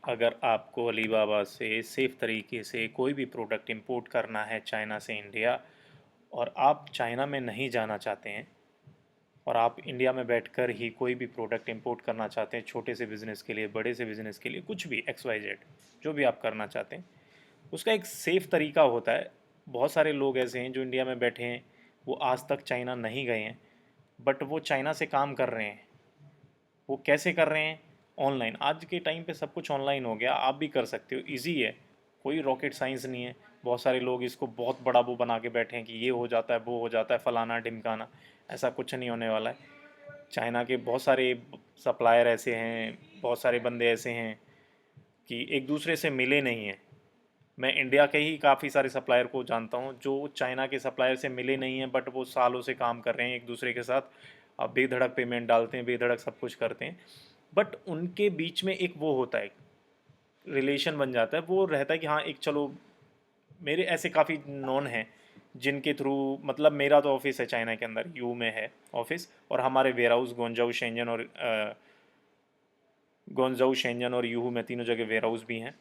अगर आपको अलीबाबा से सेफ़ तरीके से कोई भी प्रोडक्ट इंपोर्ट करना है चाइना से इंडिया, और आप चाइना में नहीं जाना चाहते हैं और आप इंडिया में बैठकर ही कोई भी प्रोडक्ट इंपोर्ट करना चाहते हैं, छोटे से बिज़नेस के लिए, बड़े से बिज़नेस के लिए, कुछ भी एक्स वाई जेड, जो भी आप करना चाहते हैं, उसका एक सेफ़ तरीका होता है। बहुत सारे लोग ऐसे हैं जो इंडिया में बैठे हैं, वो आज तक चाइना नहीं गए हैं, बट वो चाइना से काम कर रहे हैं। वो कैसे कर रहे हैं? ऑनलाइन। आज के टाइम पे सब कुछ ऑनलाइन हो गया, आप भी कर सकते हो, इजी है, कोई रॉकेट साइंस नहीं है। बहुत सारे लोग इसको बहुत बड़ा वो बना के बैठे हैं कि ये हो जाता है, वो हो जाता है, फलाना ढिमकाना। ऐसा कुछ नहीं होने वाला है। चाइना के बहुत सारे सप्लायर ऐसे हैं, बहुत सारे बंदे ऐसे हैं कि एक दूसरे से मिले नहीं हैं। मैं इंडिया के ही काफ़ी सारे सप्लायर को जानता हूँ जो चाइना के सप्लायर से मिले नहीं हैं, बट वो सालों से काम कर रहे हैं एक दूसरे के साथ। अब बेधड़क पेमेंट डालते हैं, बेधड़क सब कुछ करते हैं, बट उनके बीच में एक वो होता है, रिलेशन बन जाता है, वो रहता है कि हाँ एक चलो, मेरे ऐसे काफ़ी नॉन हैं जिनके थ्रू, मतलब मेरा तो ऑफिस है चाइना के अंदर, यू में है ऑफिस, और हमारे वेयर हाउस गोंजाऊ शेंजन और यूहू में तीनों जगह वेयर हाउस भी हैं।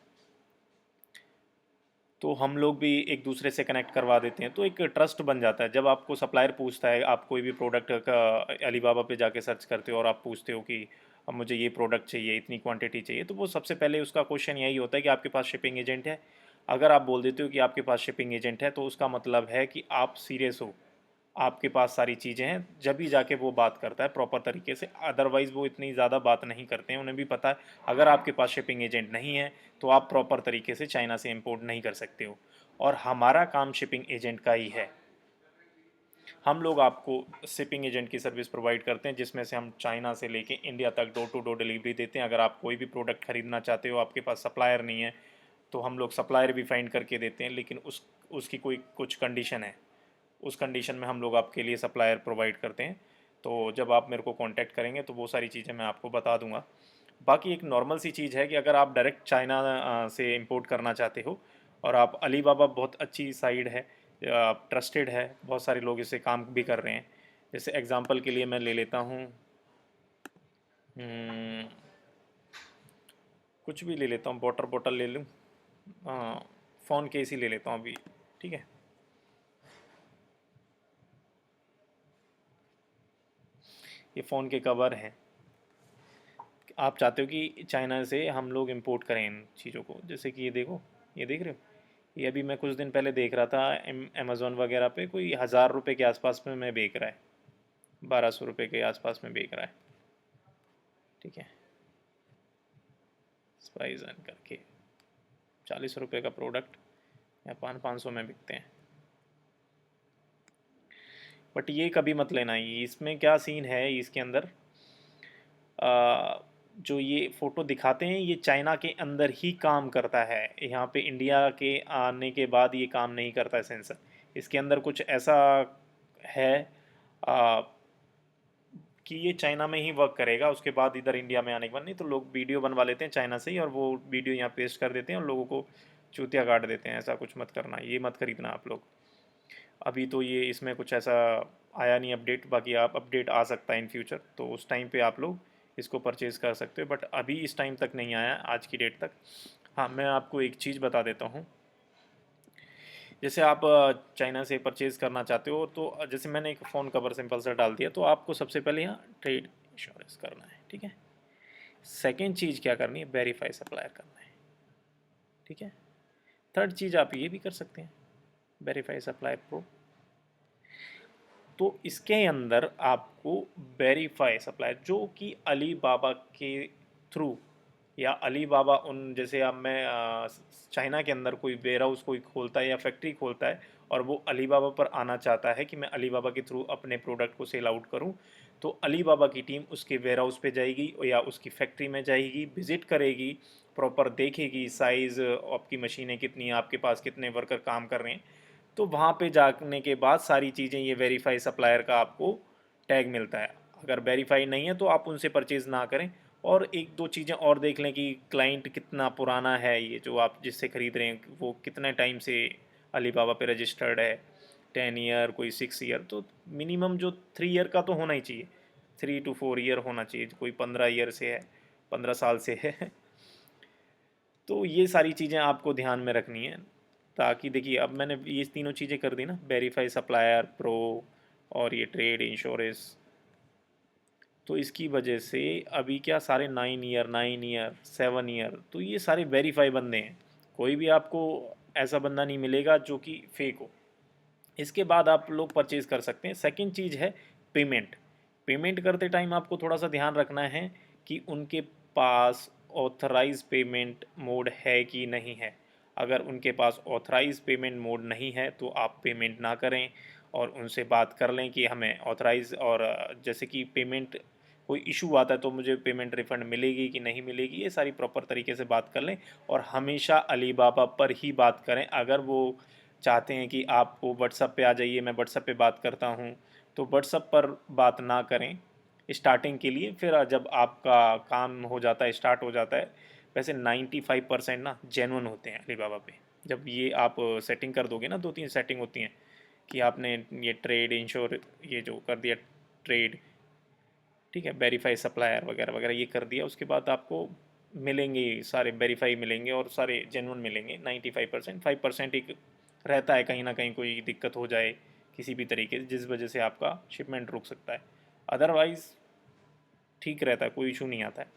तो हम लोग भी एक दूसरे से कनेक्ट करवा देते हैं, तो एक ट्रस्ट बन जाता है। जब आपको सप्लायर पूछता है, आप कोई भी प्रोडक्ट का अलीबाबा पे जाके सर्च करते हो और आप पूछते हो कि अब मुझे ये प्रोडक्ट चाहिए, इतनी क्वांटिटी चाहिए, तो वो सबसे पहले उसका क्वेश्चन यही होता है कि आपके पास शिपिंग एजेंट है। अगर आप बोल देते हो कि आपके पास शिपिंग एजेंट है, तो उसका मतलब है कि आप सीरियस हो, आपके पास सारी चीज़ें हैं, जब भी जाके वो बात करता है प्रॉपर तरीके से। अदरवाइज़ वो इतनी ज़्यादा बात नहीं करते हैं, उन्हें भी पता है अगर आपके पास शिपिंग एजेंट नहीं है तो आप प्रॉपर तरीके से चाइना से इंपोर्ट नहीं कर सकते हो। और हमारा काम शिपिंग एजेंट का ही है। हम लोग आपको शिपिंग एजेंट की सर्विस प्रोवाइड करते हैं, जिसमें से हम चाइना से लेके इंडिया तक डोर टू डोर डिलीवरी देते हैं। अगर आप कोई भी प्रोडक्ट खरीदना चाहते हो, आपके पास सप्लायर नहीं है, तो हम लोग सप्लायर भी फाइंड करके देते हैं, लेकिन उसकी कोई कुछ कंडीशन है। उस कंडीशन में हम लोग आपके लिए सप्लायर प्रोवाइड करते हैं। तो जब आप मेरे को कांटेक्ट करेंगे तो वो सारी चीज़ें मैं आपको बता दूंगा। बाकी एक नॉर्मल सी चीज़ है कि अगर आप डायरेक्ट चाइना से इंपोर्ट करना चाहते हो, और आप अलीबाबा बहुत अच्छी साइट है, ट्रस्टेड है, बहुत सारे लोग इससे काम भी कर रहे हैं। जैसे एग्जांपल के लिए मैं ले लेता हूँ, हम्म, कुछ भी ले लेता हूँ, वाटर बॉटल ले लूँ, फ़ोन केस ही ले लेता हूँ अभी, ठीक है। ये फ़ोन के कवर हैं। आप चाहते हो कि चाइना से हम लोग इंपोर्ट करें इन चीज़ों को, जैसे कि ये देखो, ये देख रहे हो, ये अभी मैं कुछ दिन पहले देख रहा था, अमेज़ोन वगैरह पे कोई 1000 रुपये के आसपास में मैं बेच रहा है, 1200 रुपये के आसपास में बेच रहा है, ठीक है। स्पाइजन करके 40 रुपये का प्रोडक्ट या 500 में बिकते हैं। बट ये कभी मत लेना, ये इसमें क्या सीन है इसके अंदर, जो ये फ़ोटो दिखाते हैं ये चाइना के अंदर ही काम करता है, यहाँ पे इंडिया के आने के बाद ये काम नहीं करता है सेंसर। इसके अंदर कुछ ऐसा है आ, कि ये चाइना में ही वर्क करेगा, उसके बाद इधर इंडिया में आने के बाद नहीं। तो लोग वीडियो बनवा लेते हैं चाइना से ही, और वो वीडियो यहाँ पेस्ट कर देते हैं और लोगों को चूतिया काट देते हैं। ऐसा कुछ मत करना, ये मत खरीदना आप लोग। अभी तो ये इसमें कुछ ऐसा आया नहीं अपडेट, बाकी आप अपडेट आ सकता है इन फ्यूचर, तो उस टाइम पे आप लोग इसको परचेज़ कर सकते हो, बट अभी इस टाइम तक नहीं आया, आज की डेट तक। हाँ, मैं आपको एक चीज़ बता देता हूँ। जैसे आप चाइना से परचेज़ करना चाहते हो, तो जैसे मैंने एक फ़ोन कवर सिंपल सा डाल दिया, तो आपको सबसे पहले यहाँ ट्रेड इंश्योरेंस करना है, ठीक है। सेकेंड चीज़ क्या करनी है, वेरीफाई सप्लायर करना है, ठीक है। थर्ड चीज़ आप ये भी कर सकते हैं, वेरीफाई सप्लायर प्रो। तो इसके अंदर आपको वेरीफाई सप्लायर, जो कि अलीबाबा के थ्रू, या अलीबाबा उन, जैसे अब मैं चाइना के अंदर कोई वेयर हाउस कोई खोलता है या फैक्ट्री खोलता है, और वो अलीबाबा पर आना चाहता है कि मैं अलीबाबा के थ्रू अपने प्रोडक्ट को सेल आउट करूं, तो अलीबाबा की टीम उसके वेयर हाउस पे जाएगी या उसकी फैक्ट्री में जाएगी, विज़िट करेगी, प्रॉपर देखेगी साइज़, आपकी मशीनें कितनी हैं, आपके पास कितने वर्कर काम कर रहे हैं। तो वहाँ पे जाने के बाद सारी चीज़ें, ये वेरीफाई सप्लायर का आपको टैग मिलता है। अगर वेरीफाई नहीं है तो आप उनसे परचेज़ ना करें। और एक दो चीज़ें और देख लें कि क्लाइंट कितना पुराना है, ये जो आप जिससे ख़रीद रहे हैं वो कितने टाइम से अलीबाबा पे रजिस्टर्ड है, 10 ईयर, कोई 6 ईयर, तो मिनिमम जो 3 ईयर का तो होना ही चाहिए, 3 to 4 ईयर होना चाहिए। कोई 15 ईयर से है, 15 साल से है तो ये सारी चीज़ें आपको ध्यान में रखनी है, ताकि देखिए अब मैंने ये तीनों चीज़ें कर दी ना, वेरीफाई सप्लायर, प्रो और ये ट्रेड इंश्योरेंस। तो इसकी वजह से अभी क्या सारे 9 ईयर 7 ईयर तो ये सारे वेरीफाई बंदे हैं। कोई भी आपको ऐसा बंदा नहीं मिलेगा जो कि फेक हो। इसके बाद आप लोग परचेज़ कर सकते हैं। सेकंड चीज़ है पेमेंट। पेमेंट करते टाइम आपको थोड़ा सा ध्यान रखना है कि उनके पास ऑथराइज पेमेंट मोड है कि नहीं है। अगर उनके पास ऑथराइज पेमेंट मोड नहीं है तो आप पेमेंट ना करें, और उनसे बात कर लें कि हमें ऑथराइज, और जैसे कि पेमेंट कोई इशू आता है तो मुझे पेमेंट रिफ़ंड मिलेगी कि नहीं मिलेगी, ये सारी प्रॉपर तरीके से बात कर लें। और हमेशा अलीबाबा पर ही बात करें। अगर वो चाहते हैं कि आप वो व्हाट्सअप पे आ जाइए, मैं व्हाट्सअप पे बात करता हूँ, तो व्हाट्सअप पर बात ना करें स्टार्टिंग के लिए। फिर जब आपका काम हो जाता है, स्टार्ट हो जाता है, वैसे 95% ना जेन्युइन होते हैं अलीबाबा पे। जब ये आप सेटिंग कर दोगे ना, 2-3 सेटिंग होती हैं कि आपने ये ट्रेड इंश्योर, ये जो कर दिया ट्रेड, ठीक है, वेरीफाई सप्लायर वगैरह वगैरह ये कर दिया, उसके बाद आपको मिलेंगे सारे वेरीफाई मिलेंगे और सारे जेन्युइन मिलेंगे 95%। 5% एक रहता है कहीं ना कहीं कोई दिक्कत हो जाए किसी भी तरीके से, जिस वजह से आपका शिपमेंट रुक सकता है। अदरवाइज़ ठीक रहता है, कोई इशू नहीं आता है।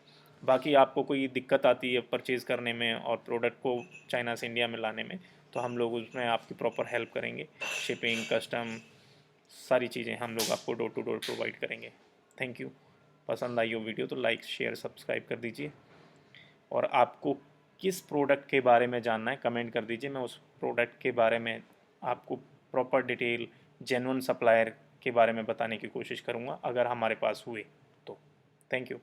बाकी आपको कोई दिक्कत आती है परचेज़ करने में और प्रोडक्ट को चाइना से इंडिया में लाने में, तो हम लोग उसमें आपकी प्रॉपर हेल्प करेंगे। शिपिंग, कस्टम, सारी चीज़ें हम लोग आपको डोर टू डोर प्रोवाइड करेंगे। Thank you. पसंद आई हो वीडियो तो लाइक शेयर सब्सक्राइब कर दीजिए, और आपको किस प्रोडक्ट के बारे में जानना है कमेंट कर दीजिए। मैं उस प्रोडक्ट के बारे में आपको प्रॉपर डिटेल जेन्युइन सप्लायर के बारे में बताने की कोशिश करूँगा, अगर हमारे पास हुए तो। Thank you.